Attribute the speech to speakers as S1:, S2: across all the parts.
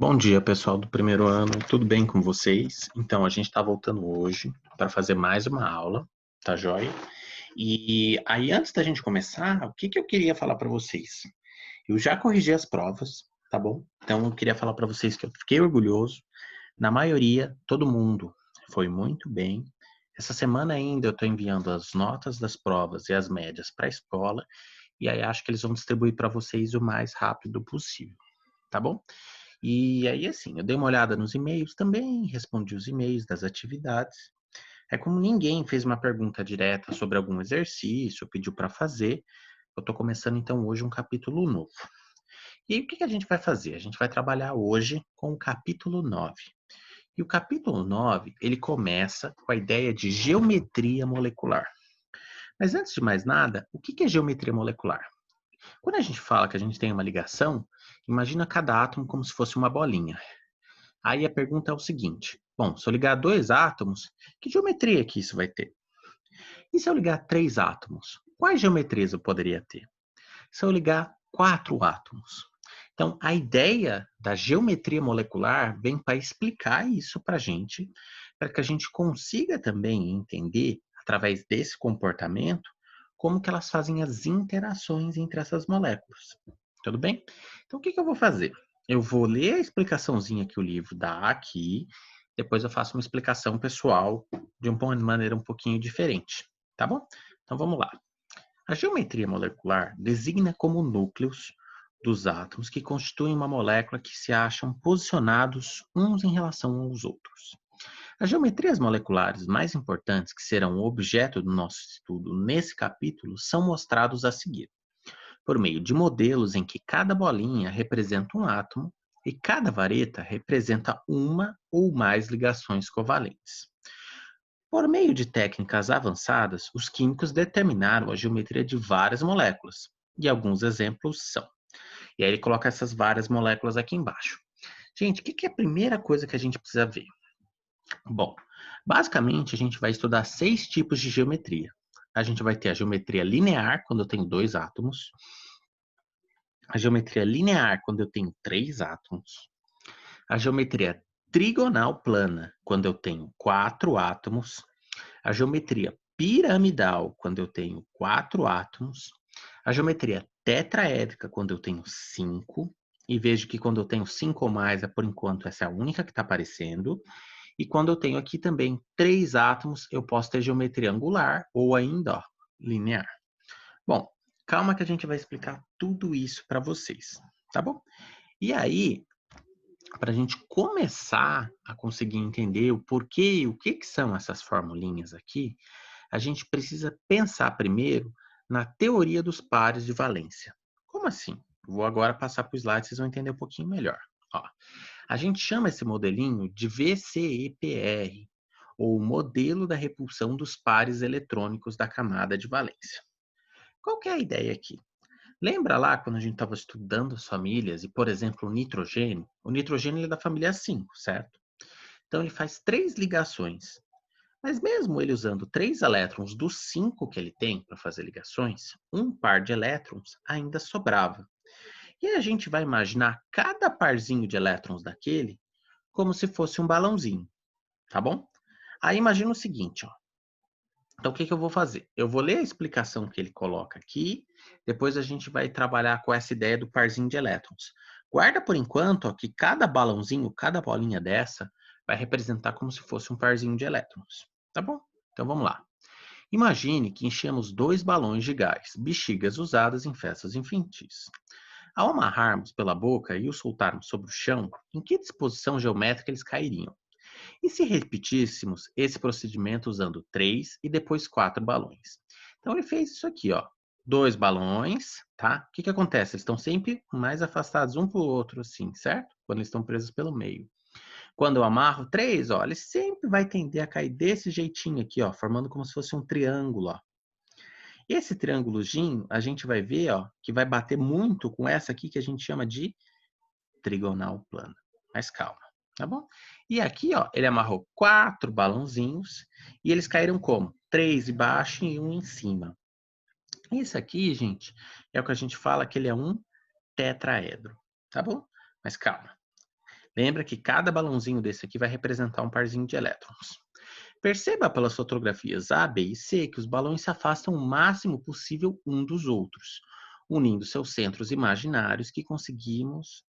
S1: Bom dia, pessoal do primeiro ano, tudo bem com vocês? Então, a gente está voltando hoje para fazer mais uma aula, tá joia? E aí, antes da gente começar, o que que eu queria falar para vocês? Eu já corrigi as provas, tá bom? Então, eu queria falar para vocês que eu fiquei orgulhoso. Na maioria, todo mundo foi muito bem. Essa semana ainda eu estou enviando as notas das provas e as médias para a escola, e aí acho que eles vão distribuir para vocês o mais rápido possível, tá bom? E aí, assim, eu dei uma olhada nos e-mails também, respondi os e-mails das atividades. É como ninguém fez uma pergunta direta sobre algum exercício, pediu para fazer, eu estou começando então hoje um capítulo novo. E aí, o que que a gente vai fazer? A gente vai trabalhar hoje com o capítulo 9. E o capítulo 9 ele começa com a ideia de geometria molecular. Mas antes de mais nada, o que que é geometria molecular? Quando a gente fala que a gente tem uma ligação, imagina cada átomo como se fosse uma bolinha. Aí a pergunta é o seguinte: bom, se eu ligar dois átomos, que geometria que isso vai ter? E se eu ligar três átomos, quais geometrias eu poderia ter? Se eu ligar quatro átomos? Então, a ideia da geometria molecular vem para explicar isso para a gente, para que a gente consiga também entender, através desse comportamento, como que elas fazem as interações entre essas moléculas. Tudo bem? Então, o que que eu vou fazer? Eu vou ler a explicaçãozinha que o livro dá aqui, depois eu faço uma explicação pessoal de uma maneira um pouquinho diferente, tá bom? Então, vamos lá. A geometria molecular designa como núcleos dos átomos que constituem uma molécula que se acham posicionados uns em relação aos outros. As geometrias moleculares mais importantes que serão objeto do nosso estudo nesse capítulo são mostrados a seguir, por meio de modelos em que cada bolinha representa um átomo e cada vareta representa uma ou mais ligações covalentes. Por meio de técnicas avançadas, os químicos determinaram a geometria de várias moléculas, e alguns exemplos são. E aí ele coloca essas várias moléculas aqui embaixo. Gente, o que é a primeira coisa que a gente precisa ver? Bom, basicamente a gente vai estudar 6 tipos de geometria. A gente vai ter a geometria linear, quando eu tenho dois átomos. A geometria linear, quando eu tenho três átomos. A geometria trigonal plana, quando eu tenho quatro átomos. A geometria piramidal, quando eu tenho quatro átomos. A geometria tetraédrica, quando eu tenho cinco. E vejo que quando eu tenho cinco ou mais, por enquanto, essa é a única que está aparecendo. E quando eu tenho aqui também três átomos, eu posso ter geometria angular ou ainda linear. Bom, calma que a gente vai explicar tudo isso para vocês, tá bom? E aí, para a gente começar a conseguir entender o porquê, o que são essas formulinhas aqui, a gente precisa pensar primeiro na teoria dos pares de valência. Como assim? Vou agora passar para o slide, vocês vão entender um pouquinho melhor. Ó, a gente chama esse modelinho de VCEPR, ou modelo da repulsão dos pares eletrônicos da camada de valência. Qual que é a ideia aqui? Lembra lá quando a gente estava estudando as famílias e, por exemplo, o nitrogênio ele é da família 5, certo? Então ele faz três ligações. Mas mesmo ele usando três elétrons dos cinco que ele tem para fazer ligações, um par de elétrons ainda sobrava. E aí a gente vai imaginar cada parzinho de elétrons daquele como se fosse um balãozinho, tá bom? Aí imagina o seguinte, ó. Então o que que eu vou fazer? Eu vou ler a explicação que ele coloca aqui, depois a gente vai trabalhar com essa ideia do parzinho de elétrons. Guarda por enquanto, ó, que cada balãozinho, cada bolinha dessa, vai representar como se fosse um parzinho de elétrons, tá bom? Então vamos lá. Imagine que enchemos dois balões de gás, bexigas usadas em festas infantis. Ao amarrarmos pela boca e os soltarmos sobre o chão, em que disposição geométrica eles cairiam? E se repetíssemos esse procedimento usando três e depois quatro balões? Então ele fez isso aqui, ó. Dois balões, tá? O que que acontece? Eles estão sempre mais afastados um pro outro, assim, certo? Quando eles estão presos pelo meio. Quando eu amarro três, ó, ele sempre vai tender a cair desse jeitinho aqui, ó, formando como se fosse um triângulo, ó. Esse triângulozinho, a gente vai ver, ó, que vai bater muito com essa aqui que a gente chama de trigonal plana. Mas calma, tá bom? E aqui, ó, ele amarrou quatro balãozinhos e eles caíram como? Três embaixo e um em cima. Esse aqui, gente, é o que a gente fala que ele é um tetraedro, tá bom? Mas calma. Lembra que cada balãozinho desse aqui vai representar um parzinho de elétrons. Perceba pelas fotografias A, B e C que os balões se afastam o máximo possível um dos outros, unindo seus centros imaginários que conseguimos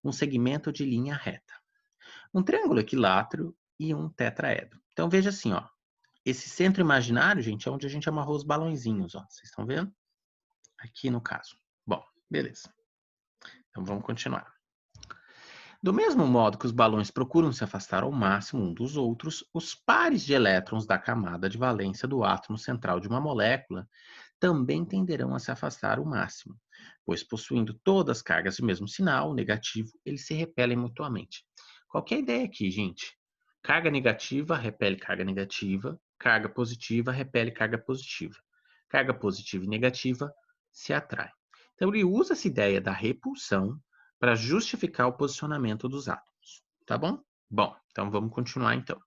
S1: um segmento de linha reta. Um triângulo equilátero e um tetraedro. Então veja assim, ó. Esse centro imaginário, gente, é onde a gente amarrou os balõezinhos, ó. Vocês estão vendo? Aqui no caso. Bom, beleza. Então vamos continuar. Do mesmo modo que os balões procuram se afastar ao máximo um dos outros, os pares de elétrons da camada de valência do átomo central de uma molécula também tenderão a se afastar ao máximo, pois possuindo todas as cargas de mesmo sinal, negativo, eles se repelem mutuamente. Qual que é a ideia aqui, gente? Carga negativa repele carga positiva repele carga positiva. Carga positiva e negativa se atraem. Então ele usa essa ideia da repulsão para justificar o posicionamento dos átomos, tá bom? Bom, então vamos continuar então.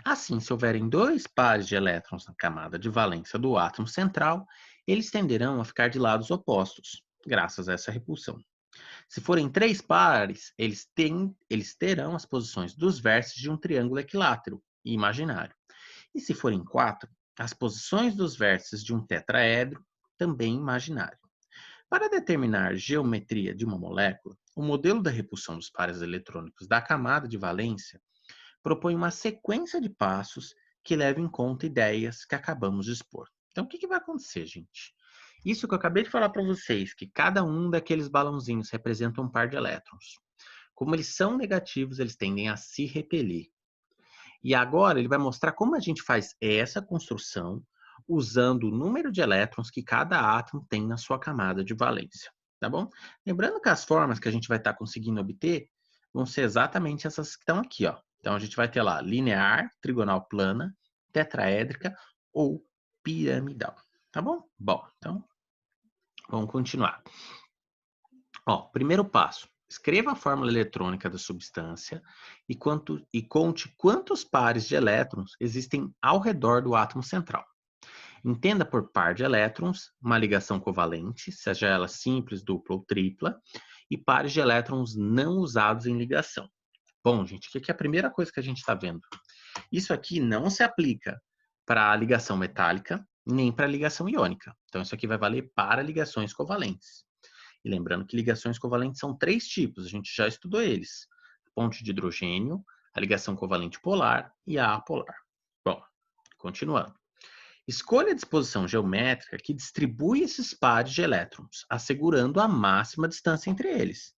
S1: Assim, se houverem dois pares de elétrons na camada de valência do átomo central, eles tenderão a ficar de lados opostos, graças a essa repulsão. Se forem três pares, eles terão as posições dos vértices de um triângulo equilátero e imaginário. E se forem quatro, as posições dos vértices de um tetraedro, também imaginário. Para determinar a geometria de uma molécula, o modelo da repulsão dos pares eletrônicos da camada de valência propõe uma sequência de passos que leva em conta ideias que acabamos de expor. Então, o que vai acontecer, gente? Isso que eu acabei de falar para vocês, que cada um daqueles balãozinhos representa um par de elétrons. Como eles são negativos, eles tendem a se repelir. E agora ele vai mostrar como a gente faz essa construção usando o número de elétrons que cada átomo tem na sua camada de valência, tá bom? Lembrando que as formas que a gente vai estar conseguindo obter vão ser exatamente essas que estão aqui, ó. Então a gente vai ter lá linear, trigonal plana, tetraédrica ou piramidal, tá bom? Bom, então vamos continuar. Ó, primeiro passo. Escreva a fórmula eletrônica da substância e conte quantos pares de elétrons existem ao redor do átomo central. Entenda por par de elétrons uma ligação covalente, seja ela simples, dupla ou tripla, e pares de elétrons não usados em ligação. Bom, gente, o que é a primeira coisa que a gente está vendo? Isso aqui não se aplica para a ligação metálica, nem para a ligação iônica. Então, isso aqui vai valer para ligações covalentes. E lembrando que ligações covalentes são três tipos, a gente já estudou eles. A ponte de hidrogênio, a ligação covalente polar e a apolar. Bom, continuando. Escolha a disposição geométrica que distribui esses pares de elétrons, assegurando a máxima distância entre eles.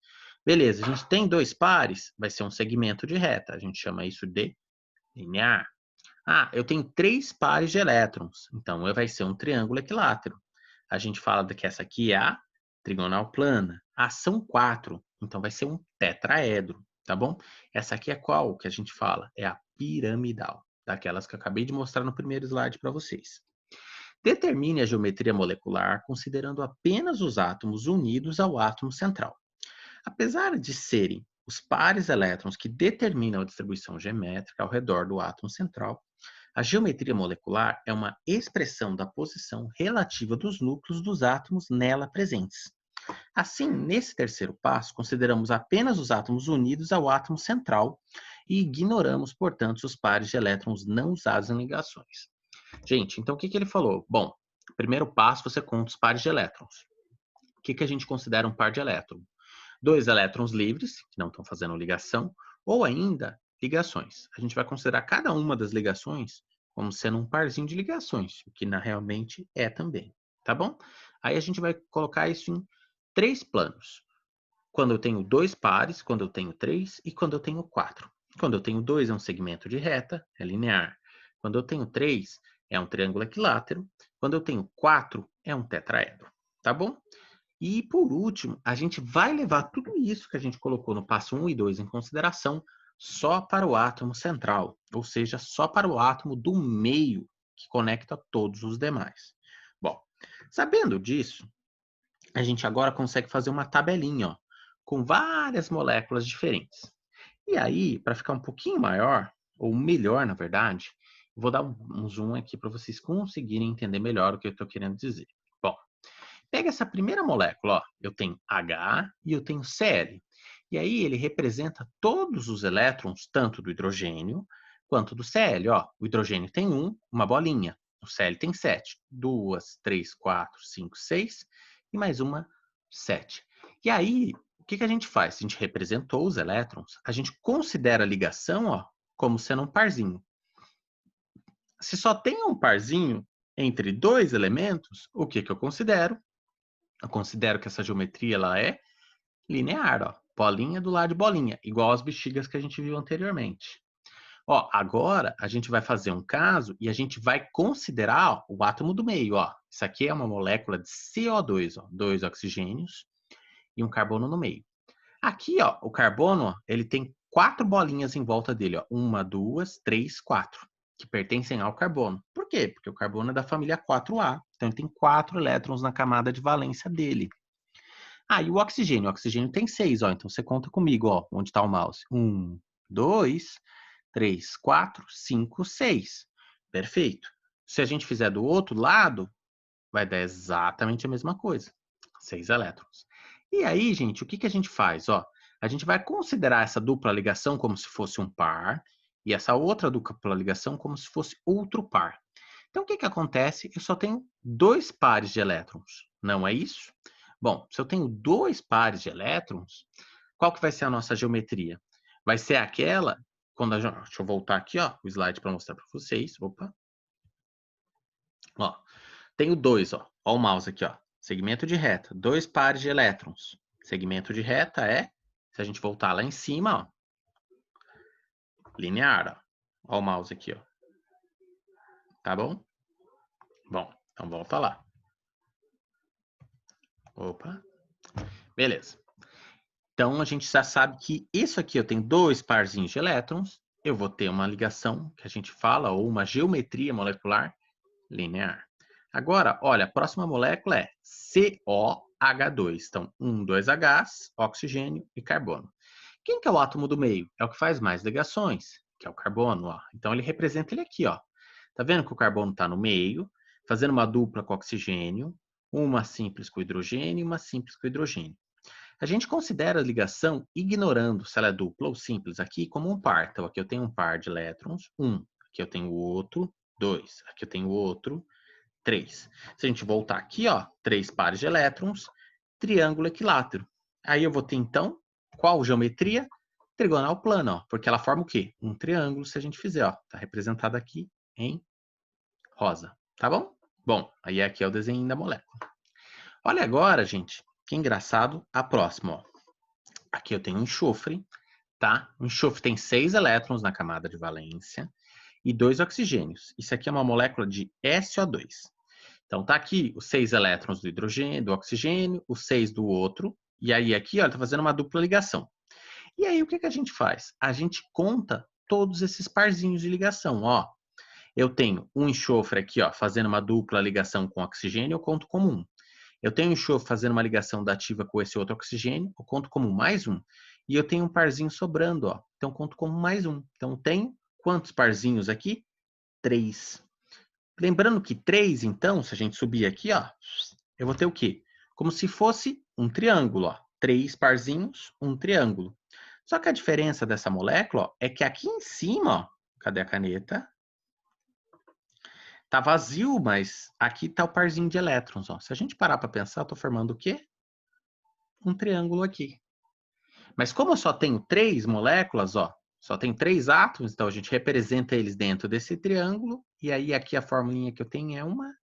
S1: Beleza, a gente tem dois pares, vai ser um segmento de reta, a gente chama isso de linear. Ah, eu tenho três pares de elétrons, então vai ser um triângulo equilátero. A gente fala que essa aqui é a trigonal plana. Ah, são quatro, então vai ser um tetraedro, tá bom? Essa aqui é qual que a gente fala? É a piramidal, daquelas que eu acabei de mostrar no primeiro slide para vocês. Determine a geometria molecular considerando apenas os átomos unidos ao átomo central. Apesar de serem os pares elétrons que determinam a distribuição geométrica ao redor do átomo central, a geometria molecular é uma expressão da posição relativa dos núcleos dos átomos nela presentes. Assim, nesse terceiro passo, consideramos apenas os átomos unidos ao átomo central e ignoramos, portanto, os pares de elétrons não usados em ligações. Gente, então o que ele falou? Bom, primeiro passo, você conta os pares de elétrons. O que a gente considera um par de elétrons? Dois elétrons livres, que não estão fazendo ligação, ou ainda ligações. A gente vai considerar cada uma das ligações como sendo um parzinho de ligações, o que realmente é também, tá bom? Aí a gente vai colocar isso em três planos. Quando eu tenho dois pares, quando eu tenho três e quando eu tenho quatro. Quando eu tenho dois é um segmento de reta, é linear. Quando eu tenho três é um triângulo equilátero. Quando eu tenho quatro é um tetraedro, tá bom? E por último, a gente vai levar tudo isso que a gente colocou no passo 1 e 2 em consideração só para o átomo central, ou seja, só para o átomo do meio que conecta todos os demais. Bom, sabendo disso, a gente agora consegue fazer uma tabelinha, ó, com várias moléculas diferentes. E aí, para ficar um pouquinho maior, ou melhor, na verdade, eu vou dar um zoom aqui para vocês conseguirem entender melhor o que eu estou querendo dizer. Bom, pega essa primeira molécula, ó, eu tenho H e eu tenho Cl. E aí ele representa todos os elétrons, tanto do hidrogênio quanto do Cl. Ó, o hidrogênio tem uma bolinha. O Cl tem 7. 2, 3, 4, 5, 6. E mais uma, 7. E aí, o que a gente faz? A gente representou os elétrons, a gente considera a ligação, ó, como sendo um parzinho. Se só tem um parzinho entre dois elementos, o que eu considero? Eu considero que essa geometria ela é linear, ó. Bolinha do lado de bolinha, igual as bexigas que a gente viu anteriormente. Ó, agora a gente vai fazer um caso e a gente vai considerar ó, o átomo do meio, ó. Isso aqui é uma molécula de CO2, ó, 2 oxigênios e um carbono no meio. Aqui, ó, o carbono, ó, ele tem 4 bolinhas em volta dele, ó. 1, 2, 3, 4, que pertencem ao carbono. Por quê? Porque o carbono é da família 4A, então ele tem 4 elétrons na camada de valência dele. Ah, e o oxigênio? O oxigênio tem 6, ó. Então você conta comigo, ó. Onde está o mouse? 1, 2, 3, 4, 5, 6. Perfeito. Se a gente fizer do outro lado, vai dar exatamente a mesma coisa. 6 elétrons. E aí, gente, o que a gente faz? Ó, a gente vai considerar essa dupla ligação como se fosse um par e essa outra dupla ligação como se fosse outro par. Então, o que acontece? Eu só tenho 2 pares de elétrons, não é isso? Bom, se eu tenho 2 pares de elétrons, qual que vai ser a nossa geometria? Vai ser aquela, deixa eu voltar aqui, ó, o slide para mostrar para vocês. Opa. Ó, tenho 2, ó o mouse aqui, ó. Segmento de reta, 2 pares de elétrons. Segmento de reta é, se a gente voltar lá em cima, ó, linear, ó o mouse aqui, ó. Tá bom? Bom, então volta lá. Opa. Beleza. Então, a gente já sabe que isso aqui eu tenho 2 parzinhos de elétrons, eu vou ter uma ligação, que a gente fala, ou uma geometria molecular linear. Agora, olha, a próxima molécula é COH2. Então, 2 Hs, oxigênio e carbono. Quem que é o átomo do meio? É o que faz mais ligações, que é o carbono. Ó. Então, ele representa ele aqui. Ó. Tá vendo que o carbono está no meio, fazendo uma dupla com oxigênio, uma simples com hidrogênio e uma simples com hidrogênio. A gente considera a ligação ignorando se ela é dupla ou simples aqui como um par. Então, aqui eu tenho um par de elétrons, 1. Aqui eu tenho outro, 2. Aqui eu tenho outro, 3. Se a gente voltar aqui, ó, 3 pares de elétrons, triângulo equilátero. Aí eu vou ter, então, qual geometria? Trigonal plana, ó, porque ela forma o quê? Um triângulo, se a gente fizer, ó. Está representado aqui em rosa, tá bom? Bom, aí aqui é o desenho da molécula. Olha agora, gente, que engraçado, a próxima, ó. Aqui eu tenho um enxofre, tá? O enxofre tem 6 elétrons na camada de valência e 2 oxigênios. Isso aqui é uma molécula de SO2. Então, tá aqui os 6 elétrons do hidrogênio, do oxigênio, os 6 do outro. E aí aqui, ó, tá fazendo uma dupla ligação. E aí, o que a gente faz? A gente conta todos esses parzinhos de ligação, ó. Eu tenho um enxofre aqui, ó, fazendo uma dupla ligação com oxigênio, eu conto como 1. Eu tenho um enxofre fazendo uma ligação dativa com esse outro oxigênio, eu conto como mais 1. E eu tenho um parzinho sobrando, ó. Então, eu conto como mais 1. Então, tenho quantos parzinhos aqui? 3. Lembrando que 3, então, se a gente subir aqui, ó, eu vou ter o quê? Como se fosse um triângulo, ó. 3 parzinhos, um triângulo. Só que a diferença dessa molécula ó, é que aqui em cima, ó, cadê a caneta? Tá vazio, mas aqui tá o parzinho de elétrons, ó. Se a gente parar para pensar, eu tô formando o quê? Um triângulo aqui. Mas como eu só tenho 3 moléculas, ó, só tem 3 átomos, então a gente representa eles dentro desse triângulo, e aí aqui a formulinha que eu tenho é uma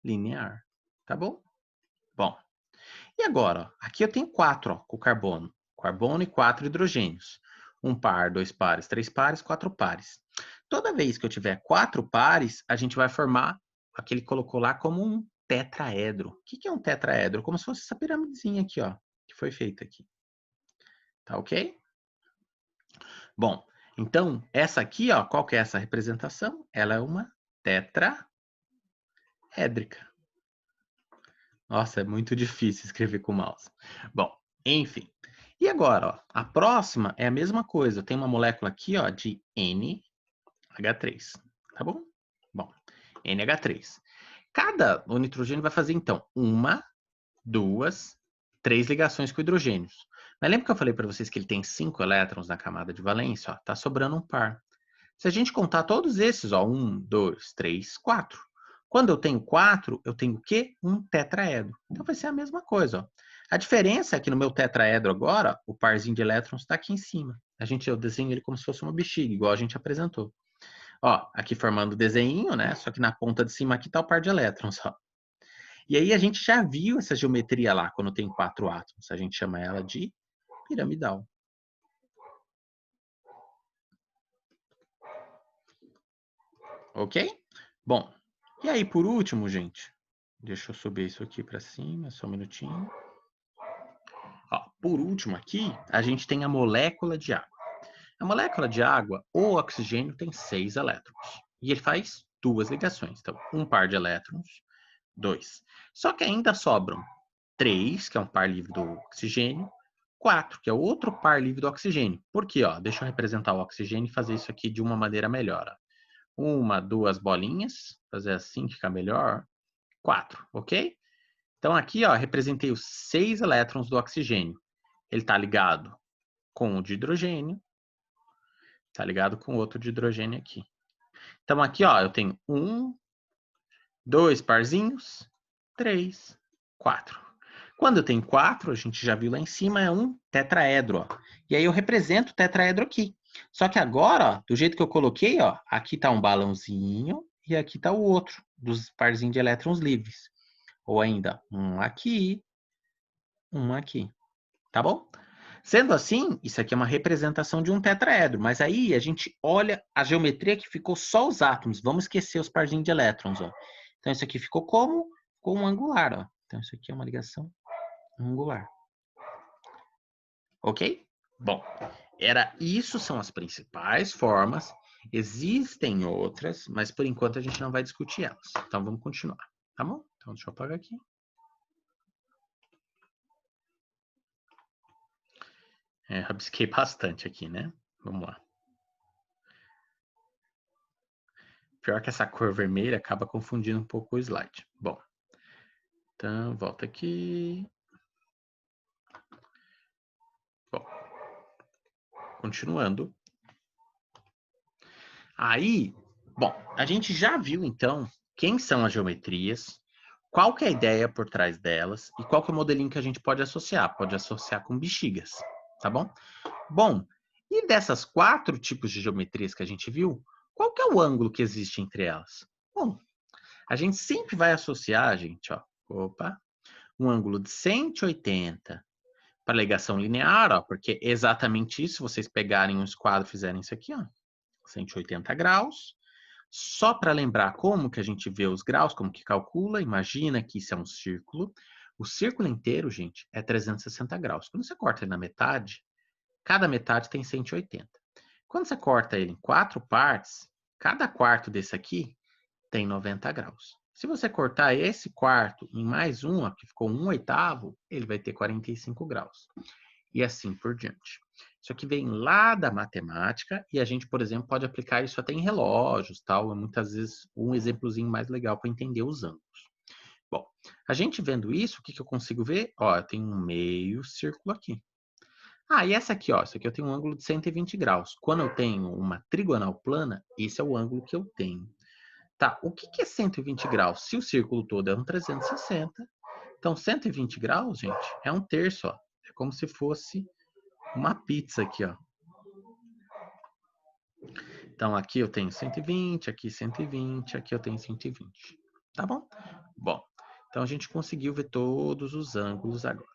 S1: linear, tá bom? Bom, e agora, ó, aqui eu tenho 4, ó, com carbono. Carbono e 4 hidrogênios. Um par, 2 pares, 3 pares, 4 pares. Toda vez que eu tiver 4 pares, a gente vai formar aquele que colocou lá como um tetraedro. O que é um tetraedro? Como se fosse essa piramidezinha aqui, ó, que foi feita aqui. Tá ok? Bom, então, essa aqui, ó, qual que é essa representação? Ela é uma tetraédrica. Nossa, é muito difícil escrever com o mouse. Bom, enfim. E agora, ó, a próxima é a mesma coisa. Eu tenho uma molécula aqui, ó, de NH3, tá bom? Bom, NH3. O nitrogênio vai fazer, então, 1, 2, 3 ligações com hidrogênios. Mas lembra que eu falei para vocês que ele tem 5 elétrons na camada de valência? Ó, tá sobrando um par. Se a gente contar todos esses, ó, 1, 2, 3, 4. Quando eu tenho 4, eu tenho o quê? Um tetraedro. Então vai ser a mesma coisa, ó. A diferença é que no meu tetraedro agora, o parzinho de elétrons está aqui em cima. Eu desenho ele como se fosse uma bexiga, igual a gente apresentou. Ó, aqui formando o desenho, né? Só que na ponta de cima aqui está o par de elétrons, ó. E aí a gente já viu essa geometria lá, quando tem 4 átomos. A gente chama ela de piramidal. Ok? Bom, e aí por último, gente, deixa eu subir isso aqui para cima, só um minutinho. Ó, por último aqui, a gente tem a molécula de água. A molécula de água, o oxigênio tem 6 elétrons. E ele faz 2 ligações. Então, um par de elétrons, 2. Só que ainda sobram 3, que é um par livre do oxigênio, 4, que é outro par livre do oxigênio. Por quê? Ó, deixa eu representar o oxigênio e fazer isso aqui de uma maneira melhor. Ó. 1, 2 bolinhas, fazer assim que fica melhor. 4, ok? Então aqui, ó, representei os 6 elétrons do oxigênio. Ele está ligado com o de hidrogênio, está ligado com outro de hidrogênio aqui. Então aqui, ó, eu tenho 1, 2 parzinhos, 3, 4. Quando eu tenho 4, a gente já viu lá em cima, é um tetraedro, ó. E aí eu represento o tetraedro aqui. Só que agora, ó, do jeito que eu coloquei, ó, aqui está um balãozinho e aqui está o outro, dos parzinhos de elétrons livres. Ou ainda, um aqui, tá bom? Sendo assim, isso aqui é uma representação de um tetraedro, mas aí a gente olha a geometria que ficou só os átomos. Vamos esquecer os parzinhos de elétrons, ó. Então isso aqui ficou como? Com um angular, ó. Então isso aqui é uma ligação angular. Ok? Bom, isso são as principais formas. Existem outras, mas por enquanto a gente não vai discutir elas. Então vamos continuar, tá bom? Então deixa eu apagar aqui. Rabisquei bastante aqui, né? Vamos lá. Pior que essa cor vermelha acaba confundindo um pouco o slide. Bom, então volta aqui. Bom, continuando. Aí, bom, a gente já viu então quem são as geometrias, qual que é a ideia por trás delas e qual que é o modelinho que a gente pode associar. Pode associar com bexigas, tá bom? Bom, e dessas 4 tipos de geometrias que a gente viu, qual que é o ângulo que existe entre elas? Bom, a gente sempre vai associar, gente, ó, um ângulo de 180 para ligação linear, ó, porque é exatamente isso, se vocês pegarem os quadros e fizerem isso aqui, ó, 180 graus. Só para lembrar como que a gente vê os graus, como que calcula, imagina que isso é um círculo. O círculo inteiro, gente, é 360 graus. Quando você corta ele na metade, cada metade tem 180. Quando você corta ele em 4 partes, cada quarto desse aqui tem 90 graus. Se você cortar esse quarto em mais um, que ficou 1/8, ele vai ter 45 graus. E assim por diante. Isso aqui vem lá da matemática e a gente, por exemplo, pode aplicar isso até em relógios, tal. É muitas vezes um exemplozinho mais legal para entender os ângulos. Bom, a gente vendo isso, o que eu consigo ver? Ó, eu tenho um meio círculo aqui. Ah, e essa aqui, ó, isso aqui eu tenho um ângulo de 120 graus. Quando eu tenho uma trigonal plana, esse é o ângulo que eu tenho. Tá, o que é 120 graus? Se o círculo todo é um 360, então 120 graus, gente, é um terço, ó. É como se fosse uma pizza aqui, ó. Então aqui eu tenho 120, aqui 120, aqui eu tenho 120. Tá bom? Bom, então a gente conseguiu ver todos os ângulos agora.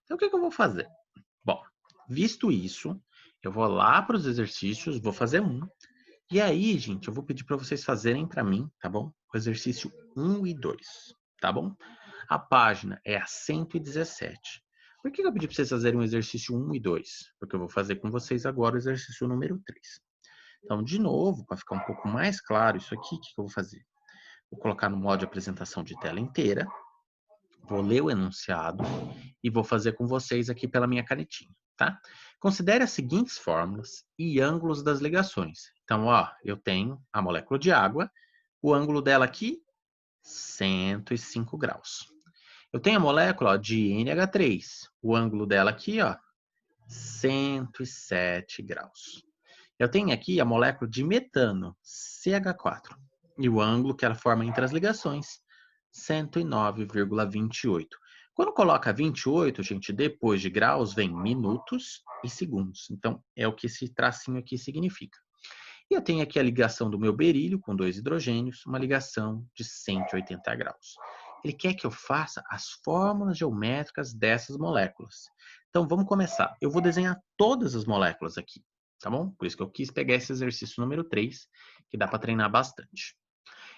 S1: Então o que eu vou fazer? Bom, visto isso, eu vou lá para os exercícios, vou fazer um. E aí, gente, eu vou pedir para vocês fazerem para mim, tá bom? O exercício 1 e 2, tá bom? A página é a 117. Por que eu pedi para vocês fazerem o exercício 1 e 2? Porque eu vou fazer com vocês agora o exercício número 3. Então, de novo, para ficar um pouco mais claro isso aqui, o que eu vou fazer? Vou colocar no modo de apresentação de tela inteira, vou ler o enunciado e vou fazer com vocês aqui pela minha canetinha, tá? Considere as seguintes fórmulas e ângulos das ligações. Então, ó, eu tenho a molécula de água, o ângulo dela aqui, 105 graus. Eu tenho a molécula ó, de NH3, o ângulo dela aqui, ó, 107 graus. Eu tenho aqui a molécula de metano, CH4, e o ângulo que ela forma entre as ligações, 109,28. Quando coloca 28, gente, depois de graus, vem minutos e segundos. Então, é o que esse tracinho aqui significa. E eu tenho aqui a ligação do meu berílio com 2 hidrogênios, uma ligação de 180 graus. Ele quer que eu faça as fórmulas geométricas dessas moléculas. Então, vamos começar. Eu vou desenhar todas as moléculas aqui, tá bom? Por isso que eu quis pegar esse exercício número 3, que dá para treinar bastante.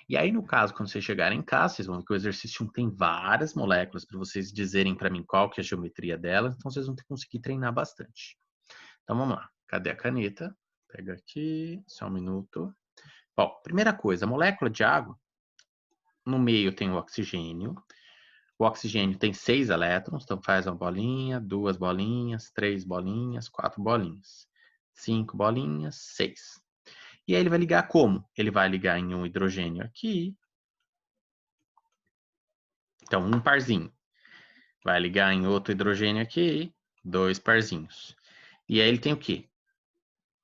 S1: E aí, no caso, quando vocês chegarem em casa, vocês vão ver que o exercício 1 tem várias moléculas para vocês dizerem para mim qual que é a geometria delas, então vocês vão conseguir treinar bastante. Então, vamos lá. Cadê a caneta? Pega aqui, só um minuto. Bom, primeira coisa, a molécula de água, no meio tem o oxigênio. O oxigênio tem 6 elétrons, então faz uma bolinha, 2 bolinhas, 3 bolinhas, 4 bolinhas, 5 bolinhas, 6. E aí ele vai ligar como? Ele vai ligar em um hidrogênio aqui. Então, um parzinho. Vai ligar em outro hidrogênio aqui, 2 parzinhos. E aí ele tem o quê?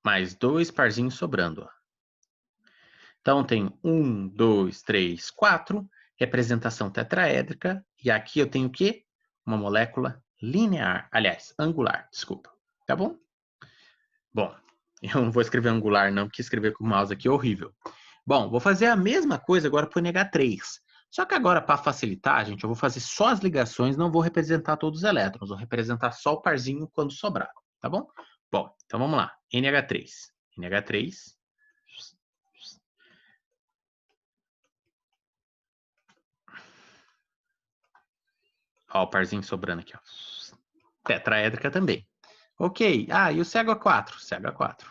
S1: Mais 2 parzinhos sobrando, ó. Então, tem 1, 2, 3, 4, representação tetraédrica. E aqui eu tenho o quê? Uma molécula linear. Aliás, angular, desculpa. Tá bom? Bom, eu não vou escrever angular não, porque escrever com o mouse aqui é horrível. Bom, vou fazer a mesma coisa agora para o NH3. Só que agora, para facilitar, gente, eu vou fazer só as ligações, não vou representar todos os elétrons. Vou representar só o parzinho quando sobrar, tá bom? Bom, então vamos lá. NH3. NH3... Ó, o parzinho sobrando aqui, ó. Tetraédrica também. Ok. Ah, e o CH4? CH4.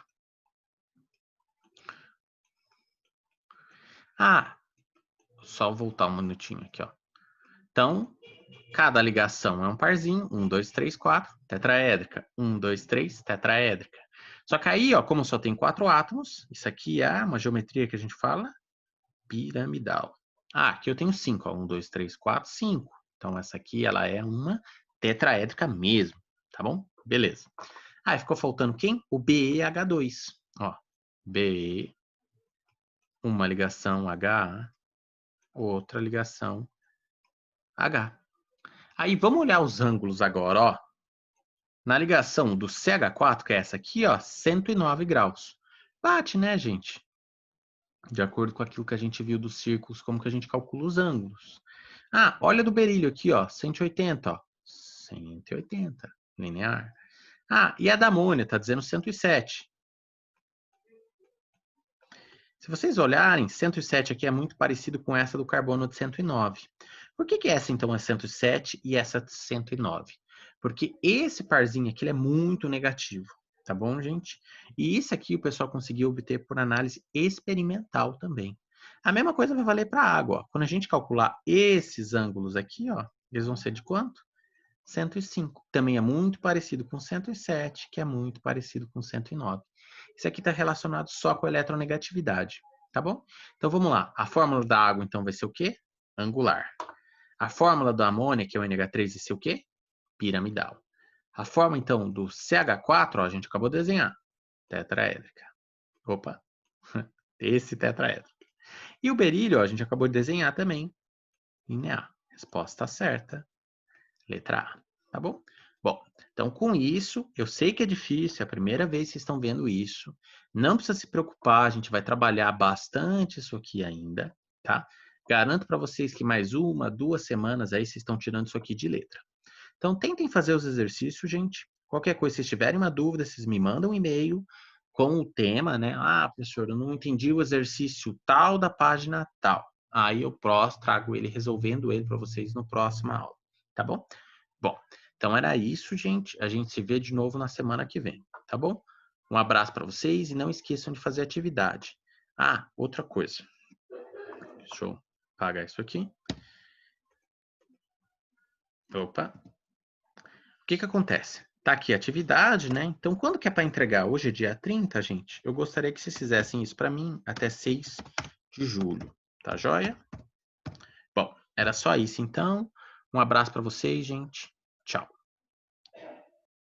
S1: Ah, só voltar um minutinho aqui, ó. Então, cada ligação é um parzinho. 1, 2, 3, 4. Tetraédrica. 1, 2, 3. Tetraédrica. Só que aí, ó, como só tem 4 átomos, isso aqui é uma geometria que a gente fala piramidal. Ah, aqui eu tenho 5, ó. 1, 2, 3, 4, 5. Então, essa aqui, ela é uma tetraédrica mesmo, tá bom? Beleza. Ah, ficou faltando quem? O BeH2. Ó, Be, uma ligação H, outra ligação H. Aí, vamos olhar os ângulos agora, ó. Na ligação do CH4, que é essa aqui, ó, 109 graus. Bate, né, gente? De acordo com aquilo que a gente viu dos círculos, como que a gente calcula os ângulos. Ah, olha do berílio aqui, ó, 180, ó. 180, linear. Ah, e a da amônia, tá dizendo 107. Se vocês olharem, 107 aqui é muito parecido com essa do carbono de 109. Por que essa, então, é 107 e essa 109? Porque esse parzinho aqui é muito negativo, tá bom, gente? E isso aqui o pessoal conseguiu obter por análise experimental também. A mesma coisa vai valer para a água. Ó. Quando a gente calcular esses ângulos aqui, ó, eles vão ser de quanto? 105. Também é muito parecido com 107, que é muito parecido com 109. Isso aqui está relacionado só com a eletronegatividade, tá bom? Então vamos lá. A fórmula da água, então, vai ser o quê? Angular. A fórmula da amônia, que é o NH3, vai ser o quê? Piramidal. A forma, então, do CH4, ó, a gente acabou de desenhar. Tetraédrica. Opa! Esse tetraédrico. E o berílio, ó, a gente acabou de desenhar também. Linear. Resposta certa. Letra A. Tá bom? Bom, então com isso, eu sei que é difícil, é a primeira vez que vocês estão vendo isso. Não precisa se preocupar, a gente vai trabalhar bastante isso aqui ainda, tá? Garanto para vocês que mais 1, 2 semanas aí vocês estão tirando isso aqui de letra. Então tentem fazer os exercícios, gente. Qualquer coisa, se tiverem uma dúvida, vocês me mandam um e-mail com o tema, né? Ah, professor, eu não entendi o exercício tal da página tal. Aí eu trago ele, resolvendo ele para vocês no próximo aula, tá bom? Bom, então era isso, gente. A gente se vê de novo na semana que vem, tá bom? Um abraço para vocês e não esqueçam de fazer atividade. Ah, outra coisa. Deixa eu apagar isso aqui. Opa. O que acontece? Tá aqui a atividade, né? Então, quando que é para entregar? Hoje é dia 30, gente. Eu gostaria que vocês fizessem isso para mim até 6 de julho. Tá joia? Bom, era só isso então. Um abraço para vocês, gente. Tchau.